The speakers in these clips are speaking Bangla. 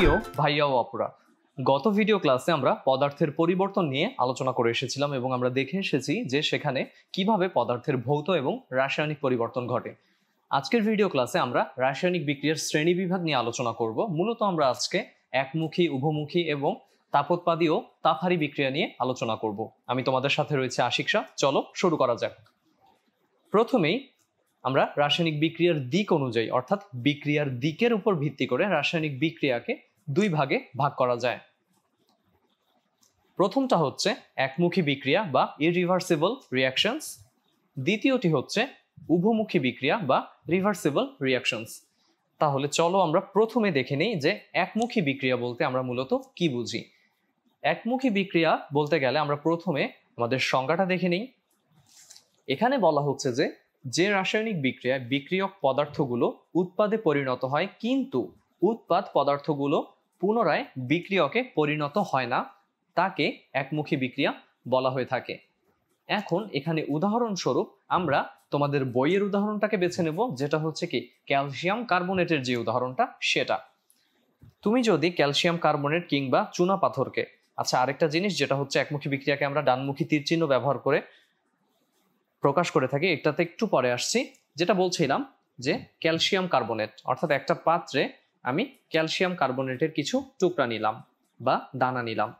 প্রিয় ভাইয়া ও আপুরা, গত ভিডিও ক্লাসে আমরা পদার্থের পরিবর্তন নিয়ে আলোচনা করে এসেছিলাম এবং আমরা দেখে এসেছি যে সেখানে কিভাবে পদার্থের ভৌত এবং রাসায়নিক পরিবর্তন ঘটে। আজকের ভিডিও ক্লাসে আমরা রাসায়নিক বিক্রিয়ার শ্রেণীবিভাগ নিয়ে আলোচনা করব। মূলত আমরা আজকে একমুখী, উভমুখী এবং তাপোৎপাদী ও তাপহারী বিক্রিয়া নিয়ে আলোচনা করব। আমি তোমাদের সাথে রয়েছে আশিক শাহ। চলো শুরু করা যাক। প্রথমেই আমরা রাসায়নিক বিক্রিয়ার দিক অনুযায়ী অর্থাৎ বিক্রিয়ার দিকের উপর ভিত্তি করে রাসায়নিক বিক্রিয়াকে দুই ভাগে ভাগ করা যায়। প্রথমটা হচ্ছে একমুখী বিক্রিয়া বা ইরিভার্সিবল রিঅ্যাকশনস, দ্বিতীয়টি হচ্ছে উভমুখী বিক্রিয়া বা রিভার্সিবল রিঅ্যাকশনস। তাহলে চলো আমরা প্রথমে দেখে নিই যে একমুখী বিক্রিয়া বলতে আমরা মূলত কি বুঝি। একমুখী বিক্রিয়া বলতে গেলে আমরা প্রথমে আমাদের সংজ্ঞাটা দেখে নিই। এখানে বলা হচ্ছে যে রাসায়নিক বিক্রিয়ায় বিক্রিয়ক পদার্থগুলো উৎপাদে পরিণত হয় কিন্তু উৎপাদ পদার্থগুলো পুনরায় বিক্রিয়কে পরিণত হয় না, তাকে একমুখী বিক্রিয়া বলা হয়ে থাকে। এখন এখানে উদাহরণস্বরূপ আমরা তোমাদের বইয়ের উদাহরণটাকে বেছে নেব, যেটা হচ্ছে কি ক্যালসিয়াম কার্বনেটের যে উদাহরণটা সেটা। তুমি যদি ক্যালসিয়াম কার্বনেট কিংবা চুনা পাথরকে, আচ্ছা আরেকটা জিনিস যেটা হচ্ছে একমুখী বিক্রিয়াকে আমরা ডানমুখী তীর চিহ্ন ব্যবহার করে প্রকাশ করে থাকি, এটাতে একটু পরে আসছি। যেটা বলছিলাম যে ক্যালসিয়াম কার্বনেট অর্থাৎ একটা পাত্রে আমি ক্যালসিয়াম কার্বনেটের কিছু টুকরা নিলাম বা দানা নিলাম।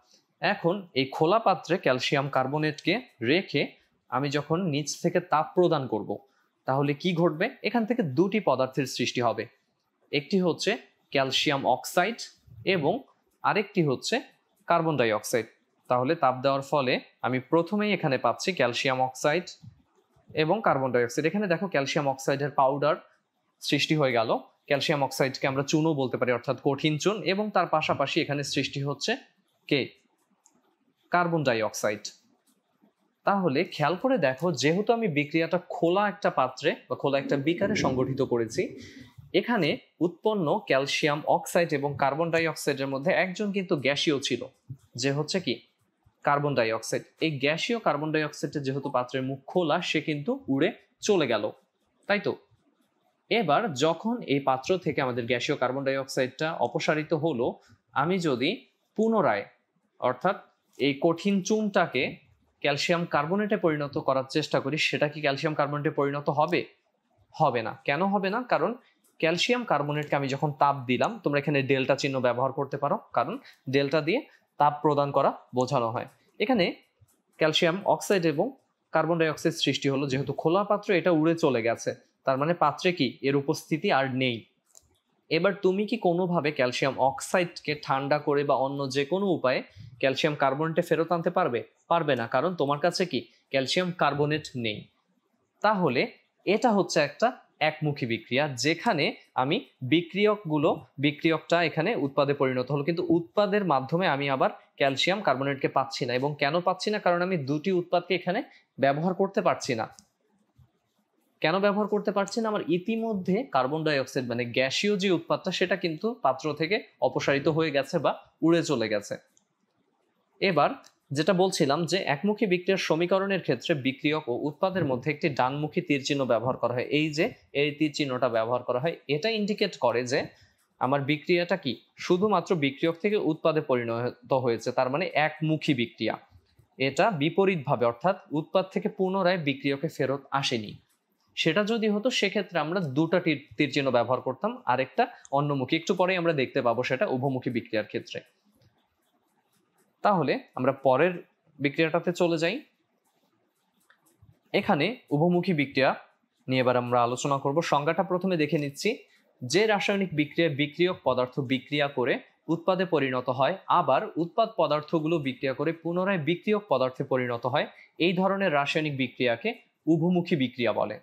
এখন এই খোলা পাত্রে ক্যালসিয়াম কার্বনেটকে রেখে আমি যখন নিচ থেকে তাপ প্রদান করব, তাহলে কি ঘটবে? এখান থেকে দুটি পদার্থের সৃষ্টি হবে। একটি হচ্ছে ক্যালসিয়াম অক্সাইড এবং আরেকটি হচ্ছে কার্বন ডাই অক্সাইড। তাহলে তাপ দেওয়ার ফলে আমি প্রথমেই এখানে পাচ্ছি ক্যালসিয়াম অক্সাইড এবং কার্বন ডাই অক্সাইড। এখানে দেখো ক্যালসিয়াম অক্সাইডের পাউডার সৃষ্টি হয়ে গেল। ক্যালসিয়াম অক্সাইডকে আমরা চুনও বলতে পারি অর্থাৎ কঠিন চুন, এবং তার পাশাপাশি এখানে সৃষ্টি হচ্ছে কে? Carbon die oxide. তাহলে খেয়াল করে দেখো, যেহেতু আমি বিক্রিয়াটা খোলা একটা পাত্রে বা খোলা একটা বিকারে সংগঠিত করেছি, এখানে উৎপন্ন ক্যালসিয়াম অক্সাইড এবং কার্বন ডাই অক্সাইডের মধ্যে একজন কিন্তু গ্যাসীয় ছিল, যে হচ্ছে কি কার্বন ডাই অক্সাইড। এই গ্যাসীয় কার্বন ডাই অক্সাইডের যেহেতু পাত্রের মুখ খোলা, সে কিন্তু উড়ে চলে গেল, তাই তো? এবার যখন এই পাত্র থেকে আমাদের গ্যাসীয় কার্বন ডাই অক্সাইডটা অপসারিত হলো, আমি যদি পুনরায় অর্থাৎ এই কঠিন চুনটাকে ক্যালসিয়াম কার্বনেটে পরিণত করার চেষ্টা করি, সেটা কি ক্যালসিয়াম কার্বনেটে পরিণত হবে? হবে না। কেন হবে না? কারণ ক্যালসিয়াম কার্বনেটকে আমি যখন তাপ দিলাম, তোমরা এখানে ডেল্টা চিহ্ন ব্যবহার করতে পারো, কারণ ডেল্টা দিয়ে তাপ প্রদান করা বোঝানো হয়। এখানে ক্যালসিয়াম অক্সাইড এবং কার্বন ডাই অক্সাইড সৃষ্টি হলো, যেহেতু খোলা পাত্র এটা উড়ে চলে গেছে, তার মানে পাত্রে কি এর উপস্থিতি আর নেই। এবার তুমি কি কোনোভাবে ক্যালসিয়াম অক্সাইডকে ঠান্ডা করে বা অন্য যে কোনো উপায়ে ক্যালসিয়াম কার্বনেটে ফেরত আনতে পারবে? পারবে না, কারণ তোমার কাছে কি ক্যালসিয়াম কার্বনেট নেই। তাহলে এটা হচ্ছে একটা একমুখী বিক্রিয়া, যেখানে আমি বিক্রিয়কটা এখানে উৎপাদে পরিণত হলো, কিন্তু উৎপাদের মাধ্যমে আমি আবার ক্যালসিয়াম কার্বনেটকে পাচ্ছি না। এবং কেন পাচ্ছি না? কারণ আমি দুটি উৎপাদকে এখানে ব্যবহার করতে পারছি না। কেন ব্যবহার করতে পারছি না? আমার ইতিমধ্যে কার্বন ডাই অক্সাইড মানে গ্যাসীয় যে উৎপাদটা, সেটা কিন্তু পাত্র থেকে অপসারিত হয়ে গেছে বা উড়ে চলে গেছে। এবার যেটা বলছিলাম যে একমুখী বিক্রিয়ার সমীকরণের ক্ষেত্রে বিক্রিয়ক ও উৎপাদের মধ্যে একটি ডানমুখী তীর চিহ্ন ব্যবহার করা হয়। এই যে এই তীর চিহ্নটা ব্যবহার করা হয়, এটা ইন্ডিকেট করে যে আমার বিক্রিয়াটা কি শুধুমাত্র বিক্রিয়ক থেকে উৎপাদে পরিণত হয়েছে, তার মানে একমুখী বিক্রিয়া। এটা বিপরীতভাবে অর্থাৎ উৎপাদ থেকে পুনরায় বিক্রিয়কে ফেরত আসেনি। সেটা যদি হতো, সেক্ষেত্রে আমরা দুটা তীর চিহ্ন ব্যবহার করতাম, আরেকটা অন্যমুখী। একটু পরেই আমরা দেখতে পাবো সেটা উভমুখী বিক্রিয়ার ক্ষেত্রে। তাহলে আমরা পরের বিক্রিয়াটাতে চলে যাই। এখানে উভমুখী বিক্রিয়া নিয়ে এবার আমরা আলোচনা করব। সংজ্ঞাটা প্রথমে দেখে নিচ্ছি। যে রাসায়নিক বিক্রিয়ায় বিক্রিয়ক পদার্থ বিক্রিয়া করে উৎপাদে পরিণত হয়, আবার উৎপাদ পদার্থগুলো বিক্রিয়া করে পুনরায় বিক্রিয়ক পদার্থে পরিণত হয়, এই ধরনের রাসায়নিক বিক্রিয়াকে উভমুখী বিক্রিয়া বলে।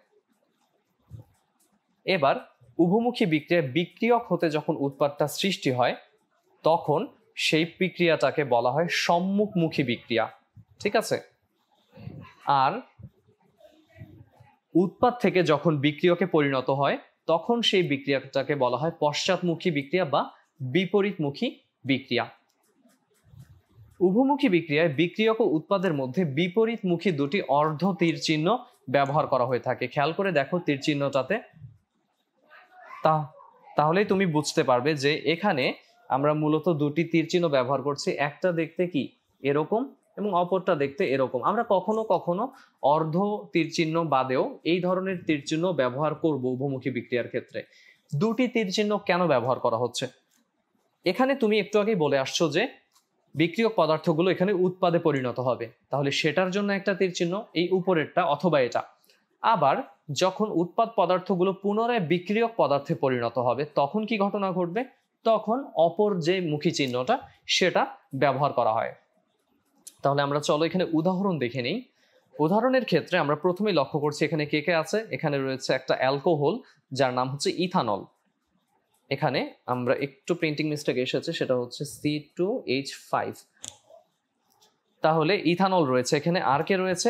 এবার উভমুখী বিক্রিয়ায় বিক্রিয়ক হতে যখন উৎপাদটা সৃষ্টি হয়, তখন সেই বিক্রিয়াটাকে বলা হয় সম্মুখমুখী বিক্রিয়া। ঠিক আছে? আর উৎপাদ থেকে যখন বিক্রিয়কে পরিণত হয়, তখন সেই বিক্রিয়াটাকে বলা হয় পশ্চাৎমুখী বিক্রিয়া বা বিপরীতমুখী বিক্রিয়া। উভমুখী বিক্রিয়ায় বিক্রিয়ক ও উৎপাদের মধ্যে বিপরীতমুখী দুটি অর্ধ তীর চিহ্ন ব্যবহার করা হয়ে থাকে। খেয়াল করে দেখো তীর চিহ্নটাতে, তাহলেই তুমি বুঝতে পারবে যে এখানে আমরা মূলত দুটি তীর চিহ্ন ব্যবহার করছি, একটা দেখতে কি এরকম এবং অপরটা দেখতে এরকম। আমরা কখনো কখনো অর্ধ তীর চিহ্ন বাদেও এই ধরনের তীর চিহ্ন ব্যবহার করব উভমুখী বিক্রিয়ার ক্ষেত্রে। দুটি তীর চিহ্ন কেন ব্যবহার করা হচ্ছে? এখানে তুমি একটু আগেই বলে আসছো যে বিক্রিয়ক পদার্থগুলো এখানে উৎপাদে পরিণত হবে, তাহলে সেটার জন্য একটা তীর চিহ্ন, এই উপরেরটা অথবা এটা। আবার যখন উৎপাদ পদার্থগুলো পুনরায় বিক্রিয়ক পদার্থে পরিণত হবে তখন কি ঘটনা ঘটবে? তখন অপর যে মুখী চিহ্নটা সেটা ব্যবহার করা হয়। তাহলে আমরা চলো এখানে উদাহরণ দেখে নিই। উদাহরণের ক্ষেত্রে আমরা প্রথমেই লক্ষ্য করছি এখানে কে কে আছে। এখানে রয়েছে একটা অ্যালকোহল যার নাম হচ্ছে ইথানল। এখানে আমরা একটু প্রিন্টিং মিস্টেক এসেছে, সেটা হচ্ছে C2H5। তাহলে ইথানল রয়েছে এখানে। আর কে রয়েছে?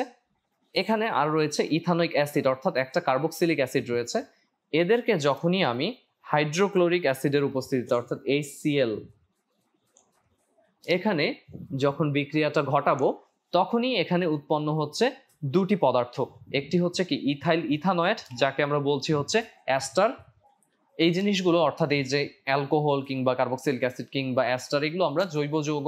এখানে আর রয়েছে ইথানোইক অ্যাসিড, অর্থাৎ একটা কার্বক্সিলিক অ্যাসিড রয়েছে। এদেরকে যখনই আমি হাইড্রোক্লোরিক অ্যাসিডের উপস্থিতিতে অর্থাৎ HCl এখানে যখন বিক্রিয়াটা ঘটাবো তখনই এখানে উৎপন্ন হচ্ছে দুটি পদার্থ। একটি হচ্ছে কি ইথাইল ইথানয়েট, যাকে আমরা বলছি হচ্ছে অ্যাস্টার। এই জিনিসগুলো অর্থাৎ এই যে অ্যালকোহল কিংবা কার্বক্সিলিক অ্যাসিড কিংবা অ্যাস্টার, এগুলো আমরা জৈব যৌগ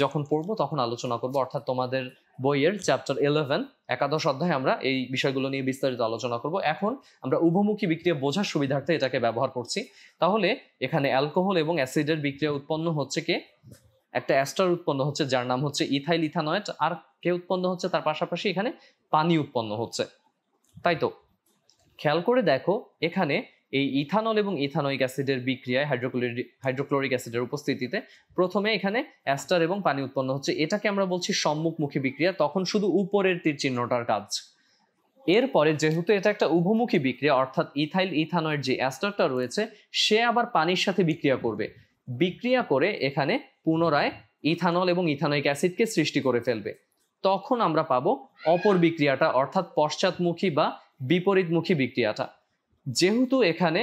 যখন পড়বো তখন আলোচনা করব, অর্থাৎ তোমাদের বইয়ের চ্যাপ্টার 11 একাদশ অধ্যায়ে আমরা এই বিষয়গুলো নিয়ে বিস্তারিত আলোচনা করব। এখন আমরা উভমুখী বিক্রিয়া বোঝার সুবিধার্থে এটাকে ব্যবহার করছি। তাহলে এখানে অ্যালকোহল এবং অ্যাসিডের বিক্রিয়া উৎপন্ন হচ্ছে কে? একটা অ্যাস্টার উৎপন্ন হচ্ছে যার নাম হচ্ছে ইথাইল ইথানয়েট। আর কে উৎপন্ন হচ্ছে? তার পাশাপাশি এখানে পানি উৎপন্ন হচ্ছে, তাই তো? খেয়াল করে দেখো এখানে এই ইথানল এবং ইথানোইক অ্যাসিডের বিক্রিয়ায় হাইড্রোক্লোরিক অ্যাসিডের উপস্থিতিতে প্রথমে এখানে অ্যাস্টার এবং পানি উৎপন্ন হচ্ছে। এটাকে আমরা বলছি সম্মুখমুখী বিক্রিয়া। তখন শুধু উপরের তীর চিহ্নটার কাজ। এরপরে যেহেতু এটা একটা উভমুখী বিক্রিয়া, অর্থাৎ ইথাইল ইথানয়ের যে অ্যাস্টারটা রয়েছে সে আবার পানির সাথে বিক্রিয়া করবে, বিক্রিয়া করে এখানে পুনরায় ইথানল এবং ইথানোইক অ্যাসিডকে সৃষ্টি করে ফেলবে। তখন আমরা পাবো অপর বিক্রিয়াটা, অর্থাৎ পশ্চাৎমুখী বা বিপরীতমুখী বিক্রিয়াটা। যেহেতু এখানে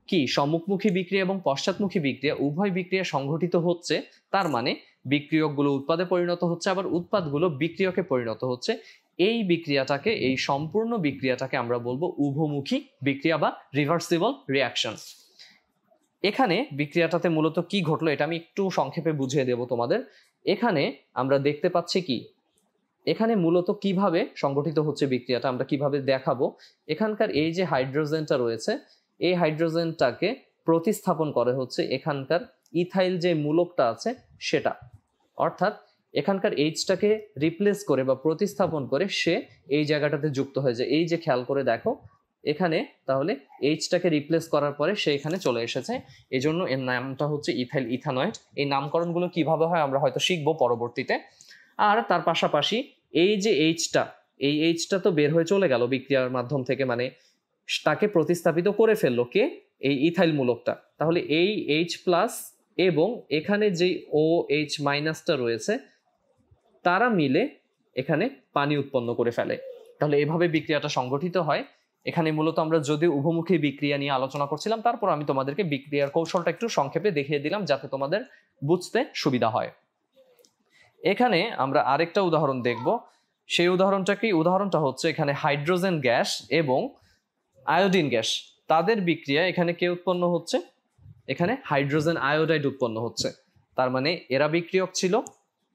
কি সম্মুখমুখী বিক্রিয়া এবং পশ্চাৎমুখী বিক্রিয়া উভয় বিক্রিয়া সংঘটিত হচ্ছে, তার মানে বিক্রিয়কগুলো উৎপাদে পরিণত হচ্ছে, আবার উৎপাদগুলো বিক্রিয়কে পরিণত হচ্ছে। এই বিক্রিয়াটাকে, এই সম্পূর্ণ বিক্রিয়াটাকে আমরা বলবো উভমুখী বিক্রিয়া বা রিভার্সিবল রিঅ্যাকশন। এখানে বিক্রিয়াটাতে মূলত কি ঘটলো এটা আমি একটু সংক্ষেপে বুঝিয়ে দেব তোমাদের। এখানে আমরা দেখতে পাচ্ছি কি এখানে মূলত কিভাবে সংগঠিত হচ্ছে বিক্রিয়াটা আমরা কিভাবে দেখাবো। এখানকার এই যে হাইড্রোজেনটা রয়েছে এই হাইড্রোজেনটাকে প্রতিস্থাপন করে হচ্ছে এখানকার ইথাইল যে মূলকটা আছে সেটা, অর্থাৎ এখানকার এইচটাকে রিপ্লেস করে বা প্রতিস্থাপন করে সে এই জায়গাটাতে যুক্ত হয়ে যায়। এই যে খেয়াল করে দেখো এখানে, তাহলে এইচটাকে রিপ্লেস করার পরে সে এখানে চলে এসেছে, এই জন্য এর নামটা হচ্ছে ইথাইল ইথানয়েট। এই নামকরণগুলো কিভাবে হয় আমরা হয়তো শিখবো পরবর্তীতে। আর তার পাশাপাশি এই যে এইচটা তো বের হয়ে চলে গেল বিক্রিয়ার মাধ্যম থেকে, মানে তাকে প্রতিস্থাপিত করে ফেললো কে? এই ইথাইল মূলকটা। তাহলে এই এইচ প্লাস এবং এখানে যে ও এইচ মাইনাসটা রয়েছে তারা মিলে এখানে পানি উৎপন্ন করে ফেলে। তাহলে এভাবে বিক্রিয়াটা সংগঠিত হয়। এখানে মূলত আমরা যদিও উভমুখী বিক্রিয়া নিয়ে আলোচনা করছিলাম, তারপর আমি তোমাদেরকে বিক্রিয়ার কৌশলটা একটু সংক্ষেপে দেখিয়ে দিলাম যাতে তোমাদের বুঝতে সুবিধা হয়। এখানে আমরা আরেকটা উদাহরণ দেখব। সেই উদাহরণটা হচ্ছে এখানে হাইড্রোজেন গ্যাস এবং আয়োডিন গ্যাস, তাদের বিক্রিয়া এখানে কে উৎপন্ন হচ্ছে? এখানে হাইড্রোজেন আয়োডাইড উৎপন্ন হচ্ছে। তার মানে এরা বিক্রিয়ক ছিল,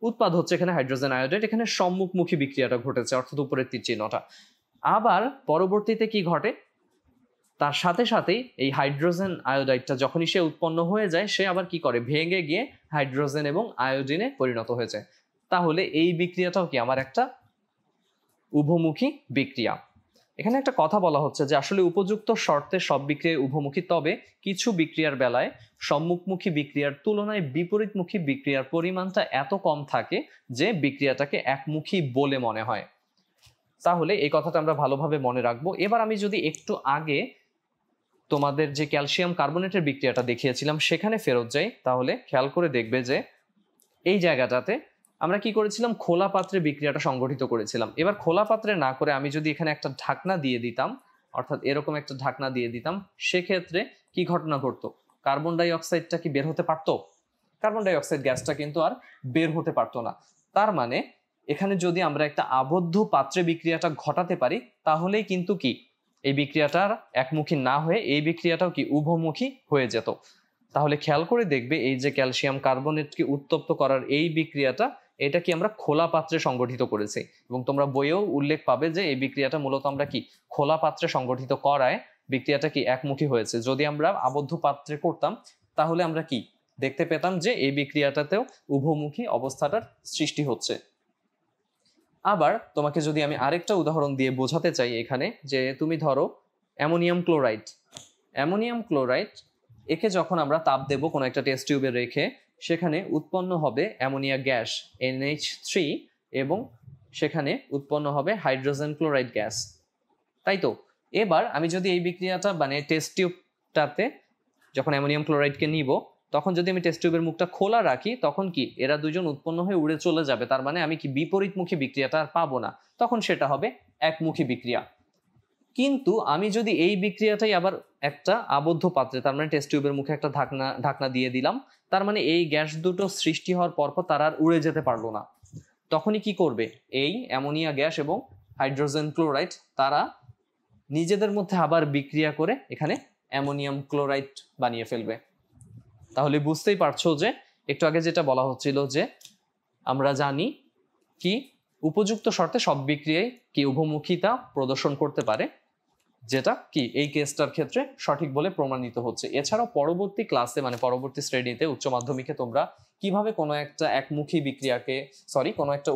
উৎপাদ হচ্ছে এখানে হাইড্রোজেন আয়োডাইড। এখানে সম্মুখমুখী বিক্রিয়াটা ঘটেছে, অর্থাৎ উপরের তীর চিহ্নটা। আবার পরবর্তীতে কি ঘটে? তার সাথে সাথেই এই হাইড্রোজেন আয়োডাইডটা যখনই সে উৎপন্ন হয়ে যায় সে আবার কি করে? ভেঙে গিয়ে হাইড্রোজেন এবং আয়োডিনে পরিণত হয়ে যায়। তাহলে এই বিক্রিয়াটাও কি আমার একটা উভমুখী বিক্রিয়া। এখানে একটা কথা বলা হচ্ছে যে আসলে উপযুক্ত শর্তে সব বিক্রিয়া উভমুখী, তবে কিছু বিক্রিয়ার বেলায় সম্মুখমুখী বিক্রিয়ার তুলনায় বিপরীতমুখী বিক্রিয়ার পরিমাণটা এত কম থাকে যে বিক্রিয়াটাকে একমুখী বলে মনে হয়। তাহলে এই কথাটা আমরা ভালোভাবে মনে রাখবো। এবার আমি যদি একটু আগে তোমাদের যে ক্যালসিয়াম কার্বনেটের বিক্রিয়াটা দেখিয়েছিলাম সেখানে ফেরত যাই, তাহলে খেয়াল করে দেখবে যে এই জায়গাটাতে আমরা কি করেছিলাম? খোলা পাত্রে বিক্রিয়াটা সংগঠিত করেছিলাম। এবার খোলা পাত্রে না করে আমি যদি এখানে একটা ঢাকনা দিয়ে দিতাম, অর্থাৎ এরকম একটা ঢাকনা দিয়ে দিতাম, সেক্ষেত্রে কি ঘটনা ঘটতো? কার্বন ডাই অক্সাইডটা কি বের হতে পারতো? কার্বন ডাই অক্সাইড গ্যাসটা কিন্তু আর বের হতে পারতো না। তার মানে এখানে যদি আমরা একটা আবদ্ধ পাত্রে বিক্রিয়াটা ঘটাতে পারি তাহলেই কিন্তু কি এই বিক্রিয়াটার একমুখী না হয়ে এই বিক্রিয়াটাও কি উভমুখী হয়ে যেত। তাহলে খেয়াল করে দেখবে এই যে ক্যালসিয়াম কার্বনেটকে উত্তপ্ত করার এই বিক্রিয়াটা, এটা কি আমরা খোলা পাত্রে সংগঠিত করেছি, এবং তোমরা বইয়েও উল্লেখ পাবে যে এই বিক্রিয়াটা মূলত আমরা কি খোলা পাত্রে সংগঠিত করায় বিক্রিয়াটা কি একমুখী হয়েছে। যদি আমরা আবদ্ধ পাত্রে করতাম তাহলে আমরা কি দেখতে পেতাম যে এই বিক্রিয়াটাতেও উভমুখী অবস্থাটার সৃষ্টি হচ্ছে। আবার তোমাকে যদি আমি আরেকটা উদাহরণ দিয়ে বোঝাতে চাই এখানে, যে তুমি ধরো অ্যামোনিয়াম ক্লোরাইড একে যখন আমরা তাপ দেব কোনো একটা টেস্ট টিউবে রেখে, সেখানে উৎপন্ন হবে অ্যামোনিয়া গ্যাস NH3 এবং সেখানে উৎপন্ন হবে হাইড্রোজেন ক্লোরাইড গ্যাস, তাই তো। এবার আমি যদি এই বিক্রিয়াটা মানে টেস্ট টিউবটাতে যখন অ্যামোনিয়াম ক্লোরাইডকে নিব, তখন যদি আমি টেস্ট টিউবের মুখটা খোলা রাখি, তখন কি এরা দুজন উৎপন্ন হয়ে উড়ে চলে যাবে, তার মানে আমি কি বিপরীতমুখী বিক্রিয়াটা আর পাবো না, তখন সেটা হবে একমুখী বিক্রিয়া। কিন্তু আমি যদি এই বিক্রিয়াটাই আবার একটা আবদ্ধ পাত্রে, তার মানে টেস্ট টিউবের মুখে একটা ঢাকনা দিয়ে দিলাম, তার মানে এই গ্যাস দুটো সৃষ্টি হওয়ার পরপর তারা আর উড়ে যেতে পারলো না। তখনই কি করবে, এই অ্যামোনিয়া গ্যাস এবং হাইড্রোজেন ক্লোরাইড তারা নিজেদের মধ্যে আবার বিক্রিয়া করে এখানে অ্যামোনিয়াম ক্লোরাইড বানিয়ে ফেলবে। তাহলে বুঝতেই পারছো যে একটু আগে যেটা বলা হচ্ছিল যে আমরা জানি কি উপযুক্ত শর্তে সব বিক্রিয়ায় কি উভমুখিতা প্রদর্শন করতে পারে, যেটা কি এই কেসটার ক্ষেত্রে সঠিক বলে প্রমাণিত হচ্ছে। এছাড়াও পরবর্তী ক্লাসে মানে পরবর্তী শ্রেণীতে উচ্চ মাধ্যমিকে তোমরা কিভাবে কোনো একটা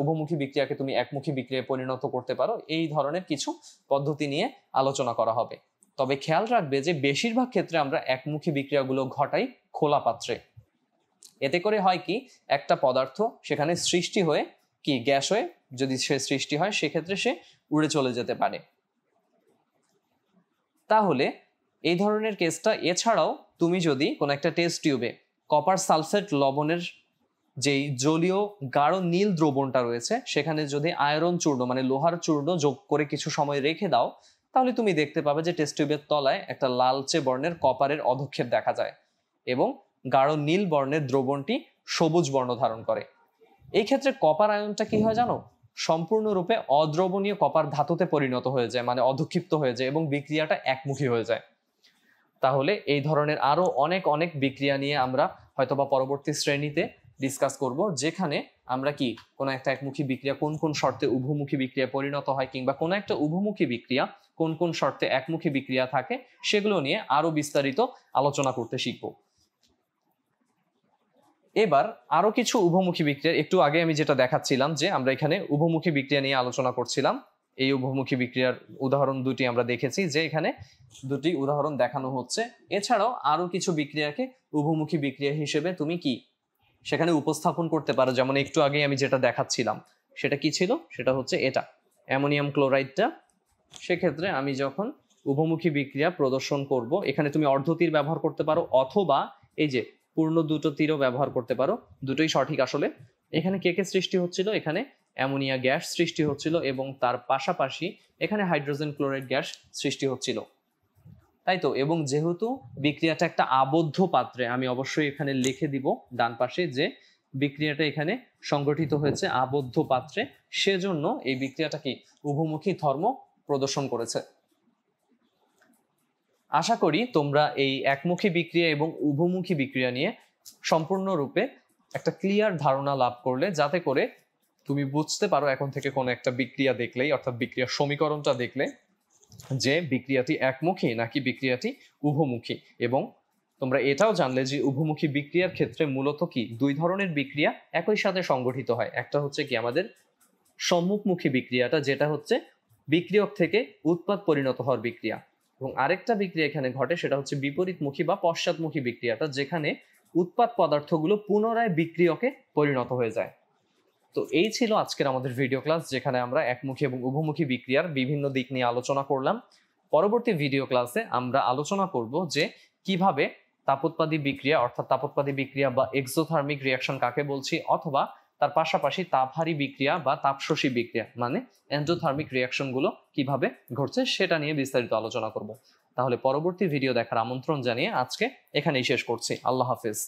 উভমুখী বিক্রিয়াকে তুমি একমুখী বিক্রিয়ায় পরিণত করতে পারো, এই ধরনের কিছু পদ্ধতি নিয়ে আলোচনা করা হবে। তবে খেয়াল রাখবে যে বেশিরভাগ ক্ষেত্রে আমরা একমুখী বিক্রিয়াগুলো ঘটাই খোলা পাত্রে। এতে করে হয় কি, একটা পদার্থ সেখানে সৃষ্টি হয়ে কি গ্যাস হয়ে যদি সে সৃষ্টি হয়, সেক্ষেত্রে সে উড়ে চলে যেতে পারে। তাহলে এই ধরনের কেসটা এছাড়াও তুমি যদি কোনো একটা টেস্ট টিউবে কপার সালফেট লবণের যেই জলীয় গাঢ় নীল দ্রবণটা রয়েছে, সেখানে যদি আয়রন চূর্ণ মানে লোহার চূর্ণ যোগ করে কিছু সময় রেখে দাও, তাহলে তুমি দেখতে পাবে যে টেস্ট টিউবের তলায় একটা লালচে বর্ণের কপারের অধক্ষেপ দেখা যায় এবং গাঢ় নীল বর্ণের দ্রবণটি সবুজ বর্ণ ধারণ করে। এই ক্ষেত্রে কপার আয়নটা কি হয় জানো, সম্পূর্ণরূপে অদ্রবণীয় কপার ধাতুতে পরিণত হয়ে যায়, মানে অধক্ষিপ্ত হয়ে যায় এবং বিক্রিয়াটা একমুখী হয়ে যায়। তাহলে এই ধরনের আরো অনেক অনেক বিক্রিয়া নিয়ে আমরা হয়তোবা পরবর্তী শ্রেণীতে ডিসকাস করব, যেখানে আমরা কি কোনো একটা একমুখী বিক্রিয়া কোন কোন শর্তে উভমুখী বিক্রিয়ায় পরিণত হয়, কিংবা কোনো একটা উভমুখী বিক্রিয়া কোন কোন শর্তে একমুখী বিক্রিয়া থাকে, সেগুলো নিয়ে আরো বিস্তারিত আলোচনা করতে শিখব। এবার আরো কিছু উভমুখী বিক্রিয়া, একটু আগে আমি যেটা দেখাচ্ছিলাম যে আমরা এখানে উভমুখী বিক্রিয়া নিয়ে আলোচনা করছিলাম, এই উভমুখী বিক্রিয়ার উদাহরণ দুটি আমরা দেখেছি, যে এখানে দুটি উদাহরণ দেখানো হচ্ছে। এছাড়াও আরো কিছু বিক্রিয়াকে উভমুখী বিক্রিয়া হিসেবে তুমি কি সেখানে উপস্থাপন করতে পারো। যেমন একটু আগে আমি যেটা দেখাচ্ছিলাম সেটা কি ছিল, সেটা হচ্ছে এটা অ্যামোনিয়াম ক্লোরাইডটা। সেক্ষেত্রে আমি যখন উভমুখী বিক্রিয়া প্রদর্শন করব, এখানে তুমি অর্ধতীর ব্যবহার করতে পারো অথবা এই যে পূর্ণ দুটো তীরও ব্যবহার করতে পারো, দুটোই সঠিক। আসলে এখানে কে কে সৃষ্টি হচ্ছিল, এখানে অ্যামোনিয়া গ্যাস সৃষ্টি হচ্ছিল এবং তার পাশাপাশি এখানে হাইড্রোজেন ক্লোরাইড গ্যাস সৃষ্টি হচ্ছিল, তাই তো। এবং যেহেতু বিক্রিয়াটা একটা আবদ্ধ পাত্রে, আমি অবশ্যই এখানে লিখে দিব ডান পাশে যে বিক্রিয়াটা এখানে সংগঠিত হয়েছে আবদ্ধ পাত্রে, সেজন্য এই বিক্রিয়াটা কি উভমুখী ধর্ম প্রদর্শন করেছে। আশা করি তোমরা এই একমুখী বিক্রিয়া এবং উভমুখী বিক্রিয়া নিয়ে সম্পূর্ণরূপে একটা ক্লিয়ার ধারণা লাভ করলে, যাতে করে তুমি বুঝতে পারো এখন থেকে কোনো একটা বিক্রিয়া দেখলেই, অর্থাৎ বিক্রিয়ার সমীকরণটা দেখলে, যে বিক্রিয়াটি একমুখী নাকি বিক্রিয়াটি উভমুখী। এবং তোমরা এটাও জানলে যে উভমুখী বিক্রিয়ার ক্ষেত্রে মূলত কি দুই ধরনের বিক্রিয়া একই সাথে সংগঠিত হয়। একটা হচ্ছে কি আমাদের সম্মুখমুখী বিক্রিয়াটা, যেটা হচ্ছে বিক্রিয়ক থেকে উৎপাদ পরিণত হওয়ার বিক্রিয়া, এবং আরেকটা বিক্রিয়া এখানে ঘটে সেটা হচ্ছে বিপরীতমুখী বা পশ্চাৎমুখী বিক্রিয়াটা, যেখানে উৎপাদ পদার্থগুলো পুনরায় বিক্রিয়কে পরিণত হয়ে যায়। তো এই ছিল আজকের আমাদের ভিডিও ক্লাস, যেখানে আমরা একমুখী এবং উভমুখী বিক্রিয়ার বিভিন্ন দিক নিয়ে আলোচনা করলাম। পরবর্তী ভিডিও ক্লাসে আমরা আলোচনা করব যে কিভাবে তাপোৎপাদী বিক্রিয়া, অর্থাৎ তাপোৎপাদী বিক্রিয়া বা এক্সোথার্মিক রিয়াকশন কাকে বলছি, অথবা তার পাশাপাশি তাপহারী বিক্রিয়া বা তাপশোষী বিক্রিয়া মানে এন্ডোথার্মিক রিয়াকশন গুলো কিভাবে ঘটছে, সেটা নিয়ে বিস্তারিত আলোচনা করব। তাহলে পরবর্তী ভিডিও দেখার আমন্ত্রণ জানিয়ে আজকে এখানেই শেষ করছি। আল্লাহ হাফেজ।